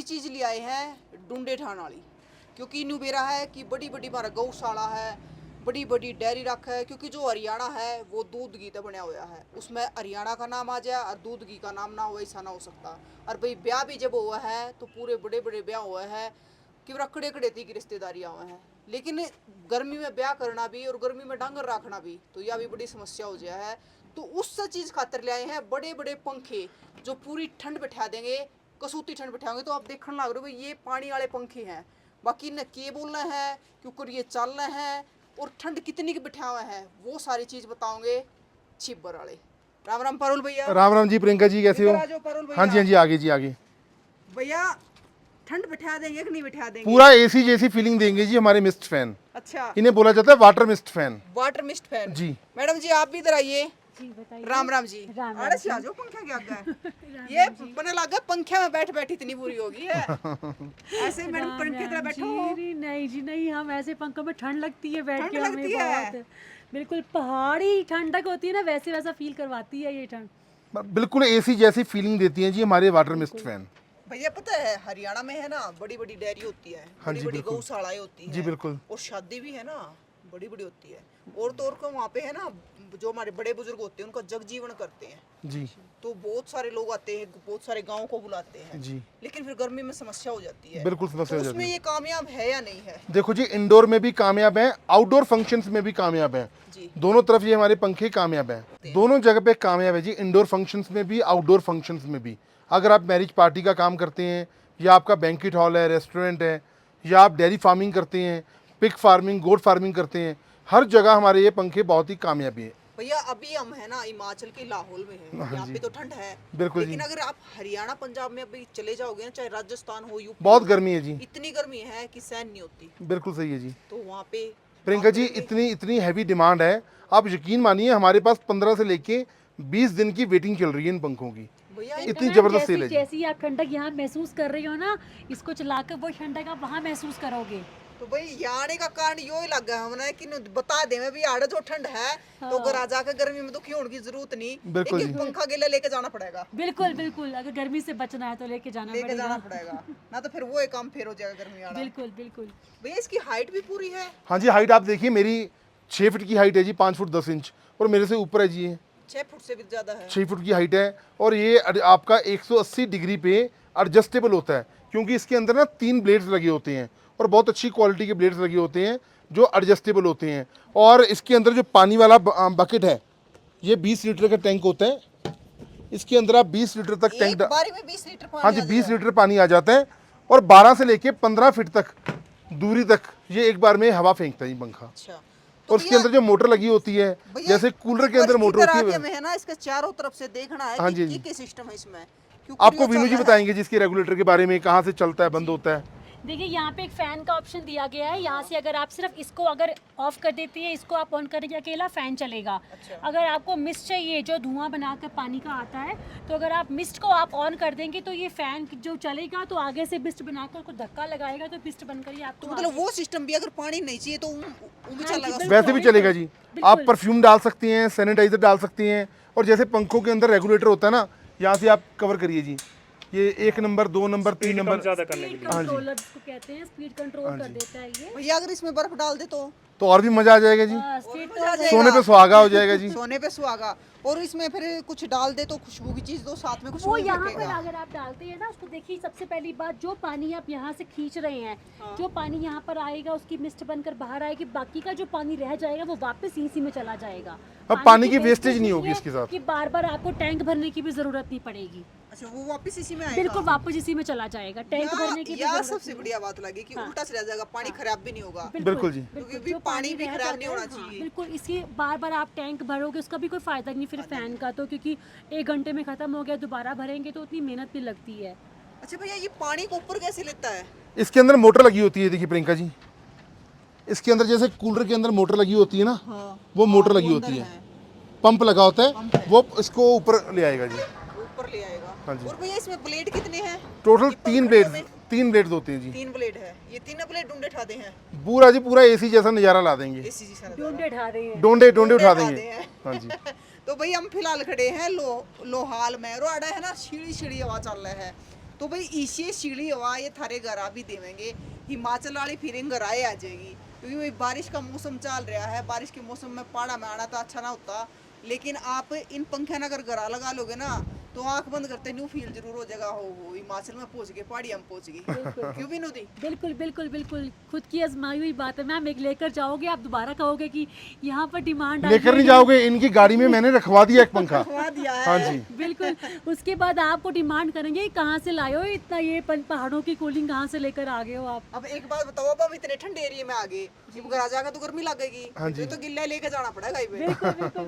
चीज ले आए हैं डूंडे ठाण वाली, क्योंकि इनू बेरा है कि बड़ी बड़ी हमारा गौशाला है, बड़ी बड़ी डेयरी रख है, क्योंकि जो हरियाणा है वो दूध घी तो बना हुआ है, उसमें हरियाणा का नाम आ जाए और दूध घी का नाम ना हो, ऐसा ना हो सकता। और भाई ब्याह भी जब हुआ है तो पूरे बड़े बड़े ब्याह हुए हैं कि रकड़े कड़ेती की रिश्तेदारियाँ हुए हैं, लेकिन गर्मी में ब्याह करना भी और गर्मी में डांगर रखना भी तो यह भी बड़ी समस्या हो जाए है। तो उस चीज़ खातर ले आए हैं बड़े बड़े पंखे जो पूरी ठंड बैठा देंगे, कसूती ठंड बैठाओगे तो आप देखने लग रहे हो ये पानी वाले पंखे हैं। बाकी न के बोलना है क्योंकि ये चल रहे हैं और ठंड कितनी की बैठा हुआ है वो सारी चीज़ बताओगे छिब्बर वाले। राम राम पारुल भैया। राम राम जी प्रियंका जी, कैसे हो? हाँ जी हाँ जी, आगे जी आगे। भैया ठंड बैठा देंगे कि नहीं बैठा देंगे? पूरा एसी जैसी फीलिंग देंगे जी हमारे मिस्ट फैन। अच्छा, इन्हें बोला जाता है water mist fan. Water mist fan जी। मैडम जी आप भी इधर आइए। राम राम जी। अरे से आ जाओ, पंखा के आगे ये बने लगा पंखे में बैठ बैठ इतनी बुरी होगी है। ऐसे मैडम पंखे तरह बैठो। नहीं जी नहीं, हम ऐसे पंखों में ठंड लगती है बैठ ठंड के, हमें लगती है। बहुत बिल्कुल पहाड़ी ठंडक होती है ना, वैसे वैसा फील करवाती है ये ठंड। बिल्कुल एसी जैसी फीलिंग देती है जी हमारे वाटर मिस्ट फैन। भैया पता है हरियाणा में है ना बड़ी बड़ी डेयरी होती है, हाँ बड़ी जी, बड़ी बिल्कुल। गौशालाएं होती है जी बिल्कुल। और शादी भी है ना बड़ी बड़ी होती है, और तो और को वहाँ पे है ना जो हमारे बड़े बुजुर्ग होते हैं उनका जगजीवन करते हैं जी तो बहुत सारे लोग आते हैं, बहुत सारे गाँव को बुलाते हैं जी, लेकिन फिर गर्मी में समस्या हो जाती है। बिल्कुल समस्या तो हो उसमें जाती है। ये कामयाब है या नहीं है? देखो जी, इंडोर में भी कामयाब है, आउटडोर फंक्शंस में भी कामयाब है। जी दोनों तरफ ये हमारे पंखे कामयाब हैं, दोनों जगह पे कामयाब है जी, इंडोर फंक्शंस में भी आउटडोर फंक्शंस में भी। अगर आप मैरिज पार्टी का काम करते हैं, या आपका बैंक्वेट हॉल है, रेस्टोरेंट है, या आप डेयरी फार्मिंग करते हैं, पिग फार्मिंग, गोट फार्मिंग करते हैं, हर जगह हमारे ये पंखे बहुत ही कामयाबी है। भैया अभी हम है ना हिमाचल के लाहौल में है, यहाँ पे तो ठंड है बिल्कुल लेकिन जी। अगर आप हरियाणा पंजाब में अभी चले जाओगे ना, चाहे राजस्थान हो यूपी बहुत हो, गर्मी है जी। इतनी गर्मी है कि सहन नहीं होती। बिल्कुल सही है जी तो वहाँ पे प्रियंका जी, इतनी इतनी हैवी डिमांड है, आप यकीन मानिए हमारे पास 15 से लेके 20 दिन की वेटिंग चल रही है इन पंखों की। भैया इतनी जबरदस्त सेल जैसी है जी। जैसी आप ठंडक यहाँ महसूस कर रही हो ना, इसको चलाकर वो ठंडक आप वहाँ महसूस करोगे। तो भाई यहाँ आने का कारण यो ही लगा हमने कि बता दे मैं भी आड़े जो ठंड है तो घर आ जाकर गर्मी में दुखी होने की जरूरत नहीं, बिल्कुल एक पंखा गिला लेके जाना पड़ेगा। बिल्कुल बिल्कुल, अगर गर्मी से बचना है तो लेके जाना पड़ेगा ना तो फिर वो एक काम फिर हो जाएगा गर्मी वाला। बिल्कुल बिल्कुल। भैया इसकी हाइट भी पूरी है? हाँ जी, हाइट आप देखिए, मेरी 6 फीट की हाइट है जी, 5 फुट 10 इंच, और मेरे से ऊपर है जी ये 6 फुट से भी ज्यादा है। 6 फुट की हाइट है। और ये आपका 180 डिग्री पे एडजस्टेबल होता है, क्योंकि इसके अंदर ना 3 ब्लेड्स लगे होते हैं और बहुत अच्छी क्वालिटी के ब्लेड्स लगे होते हैं जो एडजस्टेबल होते हैं। और इसके अंदर जो पानी वाला बकेट है, ये 20 लीटर का टैंक होता है, इसके अंदर आप 20 लीटर तक एक टैंक बारी में 20 लीटर पानी हाँ जी, आ 20 जाएगा। लीटर पानी आ जाता है, और 12 से लेके 15 फीट तक दूरी तक ये एक बार में हवा फेंकता है ये पंखा। अच्छा और इसके अंदर जो मोटर लगी होती है, जैसे कूलर के अंदर मोटर होती है, हमें है ना इसके चारों तरफ से देखना है हाँ कि जी, क्या सिस्टम है इसमें, क्योंकि आपको ये विनू चल जी रहा है। बताएंगे जिसके रेगुलेटर के बारे में, कहाँ से चलता है, बंद होता है। देखिए यहाँ पे एक फैन का ऑप्शन दिया गया है, यहाँ से अगर आप सिर्फ इसको अगर ऑफ कर देती है, इसको आप ऑन करेंगे अकेला फैन चलेगा। अगर आपको मिस्ट चाहिए जो धुआं बनाकर पानी का आता है, तो अगर आप मिस्ट को आप ऑन कर देंगे तो ये फैन जो चलेगा तो आगे से मिस्ट बनाकर उसको धक्का लगाएगा तो मिस्ट बनकर ही आपको तो मतलब वो सिस्टम भी अगर पानी नहीं चाहिए तो वो भी चलेगा। बिल्कुल, वैसे भी चलेगा जी, आप परफ्यूम डाल सकती हैं, सैनिटाइजर डाल सकती हैं, और जैसे पंखों के अंदर रेगुलेटर होता है ना, यहाँ से आप कवर करिए जी, ये 1 number 2 number 3 number speed controller जिसको कहते हैं, स्पीड कंट्रोल कर देता है ये। भैया अगर इसमें बर्फ डाल दे तो और भी मजा आ जाएगा जी, स्पीड सोने पे सुहागा हो जाएगा जी। सोने पे सुहागा। और इसमें फिर कुछ डाल दे तो खुशबू की चीज दो साथ में, खुशबू वो भी यहाँ पर रखेगा। अगर आप डालते हैं ना उसको, देखिए सबसे पहली बात, जो पानी आप यहाँ से खींच रहे हैं, जो पानी यहाँ पर आएगा उसकी मिस्ट बनकर बाहर आएगी, बाकी का जो पानी रह जाएगा वो वापस इसी में चला जाएगा। अब पानी की वेस्टेज नहीं होगी इसके साथ, कि बार बार आपको टैंक भरने की भी जरूरत नहीं पड़ेगी। अच्छा वो वापस इसी में आएगा। बिल्कुल वापस इसी में चला जाएगा, टैंक भरने की भी यार जरूरत सबसे बढ़िया बात लगी कि उल्टा चला जाएगा, पानी खराब भी नहीं होगा। बिल्कुल जी। क्योंकि जो पानी भी रह खराब जाता नहीं है, होना हाँ, चाहिए। बिल्कुल इसकी बार बार आप टैंक भरोगे उसका भी कोई फायदा नहीं फिर फैन का, तो क्योंकि 1 घंटे में खत्म हो गया, दोबारा भरेंगे तो उतनी मेहनत भी लगती है। अच्छा भैया ये पानी को ऊपर कैसे लेता है? इसके अंदर मोटर लगी होती है, देखिए प्रियंका जी, इसके अंदर जैसे कूलर के अंदर मोटर लगी होती है ना, वो मोटर लगी होती है, पंप लगा होता है, वो इसको ऊपर ले आएगा जी, ऊपर ले आएगा। हाँ जी। और भैया इसमें ब्लेड कितने हैं? टोटल 3 ब्लेड्स होते हैं जी। 3 ब्लेड है, ये तीनों ब्लेड डूंडे ठाते हैं। पूरा जी पूरा एसी जैसा नज़ारा ला देंगे, एसी जी सारा डोंडे ढा रहे हैं। डोंडे डोंडे उठा डोंडे देंगे। हैं। हाँ जी, तो भाई हम फिलहाल खड़े हैं लोहाल में, रोड़ा है ना, सीढ़ी सीढ़ी हवा चल रहा है। तो भाई इसे सीढ़ी हवा ये थारे घर आ भी देवेंगे, हिमाचल वाली फीलिंग घर आए आ जाएगी। क्योंकि भाई बारिश का मौसम चल रहा है, बारिश के मौसम में पहाड़ा में आना तो अच्छा ना होता, लेकिन आप इन पंखे ना अगर घर लगा लोगे ना तो आंख बंद करते न्यू फील जरूर हो जाएगा, हो हिमाचल में पहुंच गए, पहाड़ी हम पहुंच गए। क्यों भी नोदी? बिल्कुल बिल्कुल बिल्कुल, खुद की आजमाई हुई बात है मैम। एक लेकर जाओगे आप दोबारा कहोगे कि यहाँ पर डिमांड आ लेकर गई नहीं है। जाओगे, इनकी गाड़ी में मैंने रखवा दिया एक पंखा। रखवा दिया है। हाँ जी, बिल्कुल, उसके बाद आपको डिमांड करेंगे कि कहाँ से लाए हो इतना, ये पहाड़ों की कूलिंग कहाँ से लेकर आ गए हो आप। अब एक बात बताओ, अब हम इतने ठंडे एरिया में आ गए, जब घर आ जाएगा तो गर्मी लगेगी। हाँ जी। तो गिल्ला लेके जाना पड़ेगा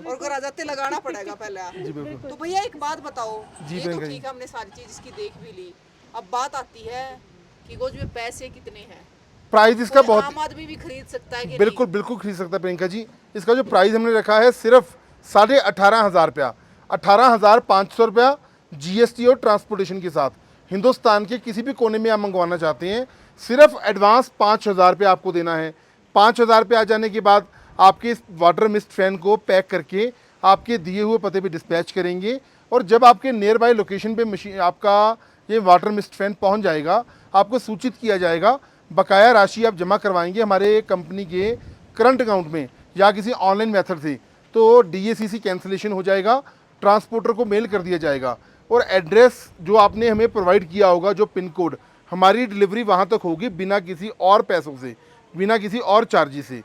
और घर आ जाते लगाना पड़ेगा पहले। जी बिल्कुल। तो भैया एक बात बताओ, जी ये तो प्रियंका जी। ठीक है हमने सारी चीज इसकी देख भी ली, अब बात आती है कि गोज में पैसे कितने हैं। प्राइस इसका कोई बहुत, आम आदमी भी खरीद सकता है कि बिल्कुल बिल्कुल खरीद सकता है प्रियंका जी। इसका जो प्राइस हमने रखा है सिर्फ 18,500 रुपया, 18,500 रुपया GST और ट्रांसपोर्टेशन के साथ। हिंदुस्तान के किसी भी कोने में आप मंगवाना चाहते हैं, सिर्फ एडवांस 5,000 रुपया आपको देना है। 5,000 रुपये आ जाने के बाद आपके इस वाटर मिस्ट फैन को पैक करके आपके दिए हुए पते पे डिस्पैच करेंगे, और जब आपके नियर बाय लोकेशन पे मशीन आपका ये वाटर मिस्ट फैन पहुंच जाएगा, आपको सूचित किया जाएगा, बकाया राशि आप जमा करवाएंगे हमारे कंपनी के करंट अकाउंट में या किसी ऑनलाइन मेथड से, तो DACC कैंसिलेशन हो जाएगा, ट्रांसपोर्टर को मेल कर दिया जाएगा, और एड्रेस जो आपने हमें प्रोवाइड किया होगा, जो पिन कोड, हमारी डिलीवरी वहाँ तक होगी बिना किसी और पैसों से, बिना किसी और चार्जेस से,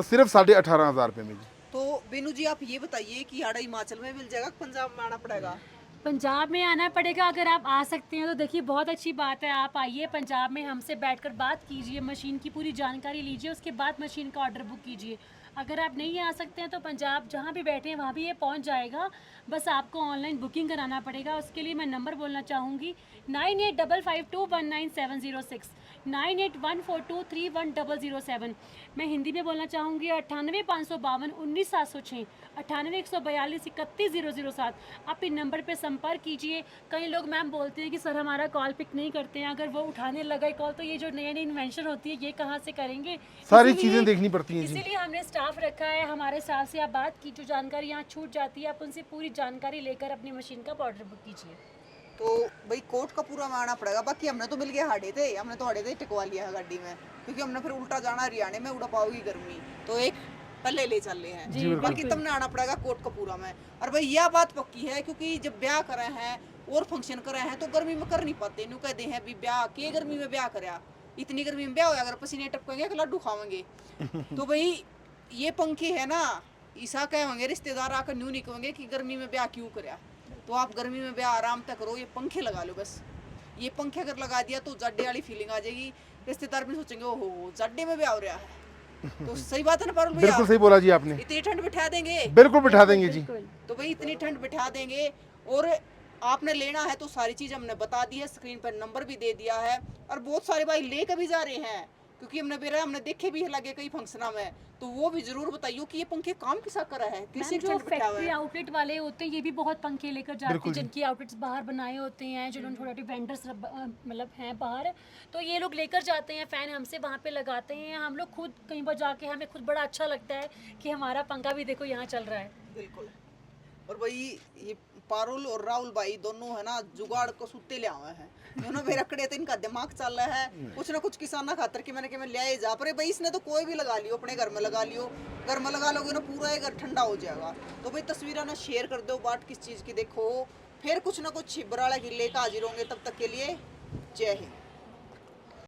सिर्फ 18,500 रुपये में जी। तो बेनू जी आप ये बताइए कि आड़ा हिमाचल में मिल जाएगा, पंजाब में आना पड़ेगा? पंजाब में आना पड़ेगा। अगर आप आ सकते हैं तो देखिए बहुत अच्छी बात है, आप आइए पंजाब में, हमसे बैठकर बात कीजिए, मशीन की पूरी जानकारी लीजिए, उसके बाद मशीन का ऑर्डर बुक कीजिए। अगर आप नहीं आ सकते हैं तो पंजाब जहाँ भी बैठे हैं वहाँ भी ये पहुँच जाएगा, बस आपको ऑनलाइन बुकिंग कराना पड़ेगा। उसके लिए मैं नंबर बोलना चाहूँगी 9855219706, 9814231007। मैं हिंदी में बोलना चाहूँगी 9855219706, 9814231007। आप इन नंबर पे संपर्क कीजिए। कई लोग मैम बोलते हैं कि सर हमारा कॉल पिक नहीं करते हैं, अगर वो उठाने लगा कॉल तो ये जो नई नई इन्वेंशन होती है ये कहाँ से करेंगे। सारी इसीलिए- चीज़ें देखनी पड़ती हैं जी। इसीलिए हमने स्टाफ रखा है, हमारे स्टाफ से आप बात की, जो जानकारी यहाँ छूट जाती है आप उनसे पूरी जानकारी लेकर अपनी मशीन का ऑर्डर बुक कीजिए। तो भाई कोट का पूरा में आना पड़ेगा। बाकी हमने तो मिल गया हाड़े थे, हमने तो हाड़े थे टिकवा लिया है गाड़ी में, क्योंकि हमने फिर उल्टा जाना हरियाणा में, उड़ा पाओगी गर्मी, तो एक पहले ले चल रहे हैं। जी, बिल्कुल। बाकी तुमने आना पड़ेगा कोट का पूरा में। और भाई यह बात पक्की है, क्योंकि जब ब्याह करे हैं और फंक्शन करे हैं तो गर्मी में कर नहीं पाते, न्यू कहते हैं भी ब्याह के गर्मी में ब्याह करया, इतनी गर्मी में ब्याह होया, अगर पसीने टपकेंगे कि लड्डू खावेंगे। तो भाई ये पंखे है ना, ईसा कहेंगे रिश्तेदार आकर न्यू नहीं कहेंगे कि गर्मी में ब्याह क्यों करया। तो आप गर्मी में ब्याह आराम तक करो, ये पंखे लगा लो बस। ये पंखे अगर लगा दिया तो जाडे वाली फीलिंग आ जाएगी, रिश्तेदार भी सोचेंगे ओहो जाडे में ब्याह हो रहा है। तो सही बात है ना पारुल भैया? बिल्कुल सही बोला जी आपने, इतनी ठंड बिठा देंगे, बिल्कुल बिठा देंगे जी। बिल्कुल। तो भाई इतनी ठंड बिठा देंगे। और आपने लेना है तो सारी चीज हमने बता दी है, स्क्रीन पर नंबर भी दे दिया है, और बहुत सारे भाई लेकर भी जा रहे हैं, क्योंकि हमने देखे भी लगे कई फंक्शना में। तो वो भी जरूर बताइए कि ये पंखे काम किसा करा है, किसी मैम, जो ठंड बिठा हुआ फैक्ट्री है। आउटलेट वाले होते हैं ये भी बहुत पंखे लेकर जाते बिल्कुल हैं, जी। जिनकी आउटलेट्स बाहर बनाए होते हैं, जिन्होंने थोड़े वेंडर्स मतलब हैं बाहर, तो ये लोग लेकर जाते हैं फैन, हमसे वहाँ पे लगाते हैं। हम लोग खुद कहीं पर जाके हमें खुद बड़ा अच्छा लगता है कि हमारा पंखा भी देखो यहाँ चल रहा है। बिल्कुल। और भाई ये पारुल और राहुल भाई दोनों है ना जुगाड़ को सुते ले आए हैं, दोनों भी रखड़े थे, इनका दिमाग चल रहा है कुछ ना कुछ किसाना खातर कि मैंने ले आए जा पर भाई इसने तो कोई भी लगा लियो, अपने घर में लगा लियो, घर में लगा लोगे ना पूरा ही घर ठंडा हो जाएगा। तो भाई तस्वीरें ना शेयर कर दो, बाट किस चीज़ की देखो, फिर कुछ ना कुछ छिबराड़ा की लेकर हाजिर होंगे, तब तक के लिए जय हिंद।